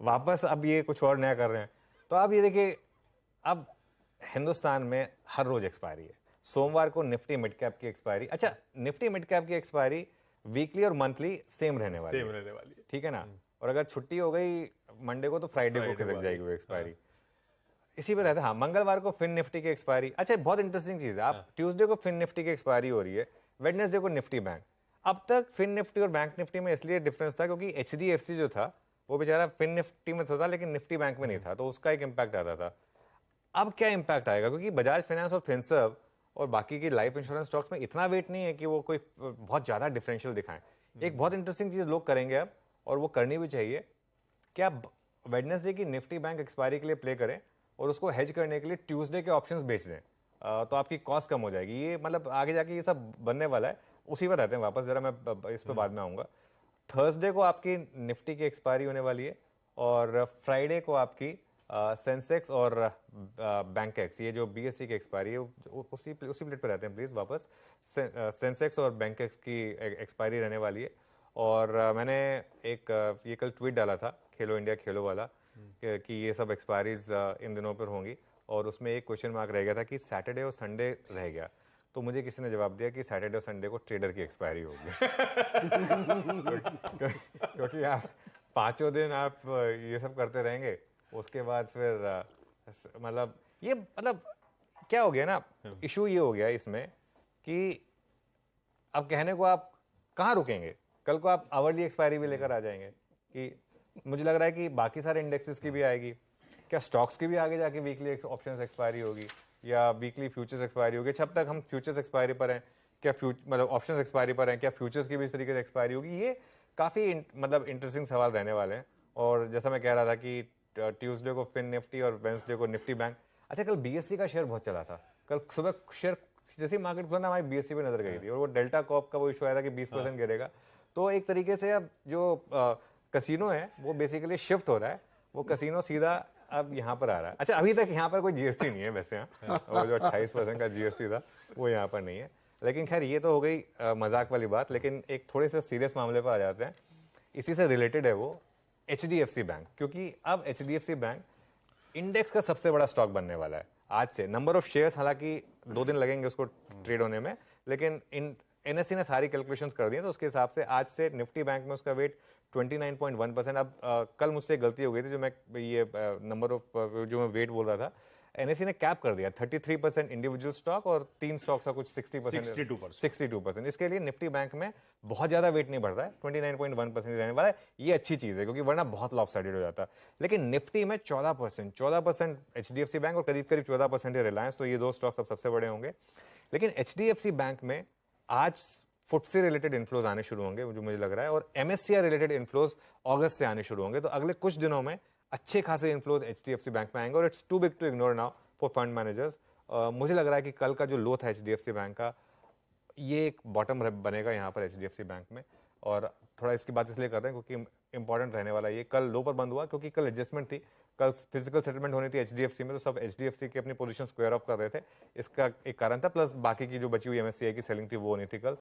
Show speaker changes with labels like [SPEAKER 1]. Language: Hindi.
[SPEAKER 1] वापस अब ये कुछ और नया कर रहे हैं। तो आप ये देखिए, अब हिंदुस्तान में हर रोज एक्सपायरी है। सोमवार को निफ्टी मिड कैप की एक्सपायरी, अच्छा निफ्टी मिड कैप की एक्सपायरी वीकली और मंथली सेम रहने वाली
[SPEAKER 2] सेम
[SPEAKER 1] है,
[SPEAKER 2] रहने वाली है।
[SPEAKER 1] ठीक है ना। और अगर छुट्टी हो गई मंडे को तो फ्राइडे को
[SPEAKER 2] फ्राइडे
[SPEAKER 1] खिसक
[SPEAKER 2] वाली।
[SPEAKER 1] जाएगी वो
[SPEAKER 2] हाँ
[SPEAKER 1] एक्सपायरी। इसी पे रहता है। हाँ, मंगलवार को फिन निफ्टी की एक्सपायरी। अच्छा बहुत इंटरेस्टिंग चीज है, आप ट्यूसडे को फिन निफ्टी की एक्सपायरी हो रही है, वेडनेसडे को निफ्टी बैंक। अब तक फिन निफ्टी और बैंक निफ्टी में इसलिए डिफरेंस था क्योंकि एचडीएफसी जो था वो बेचारा फिन निफ्टी में तो था लेकिन निफ्टी बैंक में नहीं था, तो उसका एक इम्पैक्ट आता था। अब क्या इम्पैक्ट आएगा, क्योंकि बजाज फाइनेंस और फिनसर्व और बाकी की लाइफ इंश्योरेंस स्टॉक्स में इतना वेट नहीं है कि वो कोई बहुत ज्यादा डिफरेंशियल दिखाएं। एक बहुत इंटरेस्टिंग चीज लोग करेंगे अब, और वो करनी भी चाहिए, कि आप वेडनेसडे की निफ्टी बैंक एक्सपायरी के लिए प्ले करें और उसको हेज करने के लिए ट्यूसडे के ऑप्शंस बेच दें। तो आपकी कॉस्ट कम हो जाएगी। ये मतलब आगे जाके ये सब बनने वाला है। उसी पर रहते हैं वापस, जरा मैं इस पर बाद में आऊंगा। थर्सडे को आपकी निफ्टी की एक्सपायरी होने वाली है, और फ्राइडे को आपकी सेंसेक्स और बैंकेक्स, ये जो बीएससी की एक्सपायरी है उसी उसी प्लेट पे रहते हैं प्लीज वापस। सेंसेक्स और बैंकेक्स की एक्सपायरी रहने वाली है। और मैंने एक ये कल ट्वीट डाला था खेलो इंडिया खेलो वाला, कि ये सब एक्सपायरीज इन दिनों पर होंगी, और उसमें एक क्वेश्चन मार्क रह गया था कि सैटरडे और संडे रह गया। तो मुझे किसी ने जवाब दिया कि सैटरडे और संडे को ट्रेडर की एक्सपायरी होगी। क्योंकि आप पांचों दिन आप ये सब करते रहेंगे, उसके बाद फिर मतलब ये मतलब क्या हो गया ना, इशू ये हो गया इसमें कि अब कहने को आप कहाँ रुकेंगे, कल को आप आवरली एक्सपायरी भी लेकर आ जाएंगे। कि मुझे लग रहा है कि बाकी सारे इंडेक्सेस की भी आएगी, क्या स्टॉक्स की भी आगे जाके वीकली ऑप्शंस एक्सपायरी होगी या वीकली फ्यूचर्स एक्सपायरी होगी। जब तक हम फ्यूचर्स एक्सपायरी पर हैं, क्या मतलब ऑप्शंस एक्सपायरी पर हैं, क्या फ्यूचर्स की भी इस तरीके से एक्सपायरी होगी। ये काफ़ी मतलब इंटरेस्टिंग सवाल रहने वाले हैं। और जैसा मैं कह रहा था कि ट्यूसडे को फिन निफ्टी और वेंसडे को निफ्टी बैंक। अच्छा कल बीएससी का शेयर बहुत चला था, कल सुबह शेयर जैसे ही मार्केट खुला ना हमारी बीएससी पे नजर गई थी, और वो डेल्टा कॉप का वो इशू आया था कि 20% गिरेगा। तो एक तरीके से अब जो कसिनो है वो बेसिकली शिफ्ट हो रहा है, वो कसिनो सीधा अब यहाँ पर आ रहा है। अच्छा अभी तक यहाँ पर कोई जीएसटी नहीं है वैसे, हाँ वो जो 28% का जीएसटी था वो यहाँ पर नहीं है। लेकिन खैर ये तो हो गई मजाक वाली बात, लेकिन एक थोड़े से सीरियस मामले पर आ जाते हैं। इसी से रिलेटेड है वो एचडीएफसी बैंक, क्योंकि अब एचडीएफसी बैंक इंडेक्स का सबसे बड़ा स्टॉक बनने वाला है आज से। नंबर ऑफ शेयर्स हालांकि 2 दिन लगेंगे उसको ट्रेड होने में, लेकिन इन एनएससी ने सारी कैलकुलेशंस कर दी हैं, तो उसके हिसाब से आज से निफ्टी बैंक में उसका वेट 29.1%। अब कल मुझसे गलती हो गई थी, जो मैं ये नंबर ऑफ जो मैं वेट बोल रहा था, एनएससी ने कैप कर दिया 33% इंडिविजुअल स्टॉक और 3 स्टॉक्स का कुछ 60%, 62%। इसके लिए निफ्टी बैंक में बहुत ज्यादा वेट नहीं बढ़ रहा है, 29.1% रहने वाला है। ये अच्छी चीज है क्योंकि वरना बहुत लॉपसाइडेड हो जाता। लेकिन निफ्टी में 14% एचडीएफसी बैंक और करीब करीब 14% रिलायंस, तो ये 2 स्टॉक्स अब सबसे बड़े होंगे। लेकिन एचडीएफसी बैंक में आज फुट से रिलेटेड इन्फ्लोज आने शुरू होंगे जो मुझे लग रहा है, और एमएससीआई रिलेटेड इन्फ्लोज अगस्त से आने शुरू होंगे। तो अगले कुछ दिनों में अच्छे खासे इन्फ्लोज एचडीएफसी बैंक में आएंगे, और it's too big to ignore now for fund managers. मुझे लग रहा है कि कल का जो लो था एचडीएफसी बैंक का, ये एक बॉटम बनेगा यहाँ पर एचडीएफसी बैंक में। और थोड़ा इसकी बात इसलिए कर रहे हैं क्योंकि इंपॉर्टेंट रहने वाला है। ये कल लो पर बंद हुआ क्योंकि कल एडजस्टमेंट थी, कल फिजिकल सेटलमेंट होनी थी एचडीएफसी में, तो सब एचडीएफसी की अपनी पोजीशन स्क्वायर ऑफ कर रहे थे। इसका एक कारण था, प्लस बाकी की जो बची हुई एमएससीआई की सेलिंग थी वो होनी थी कल।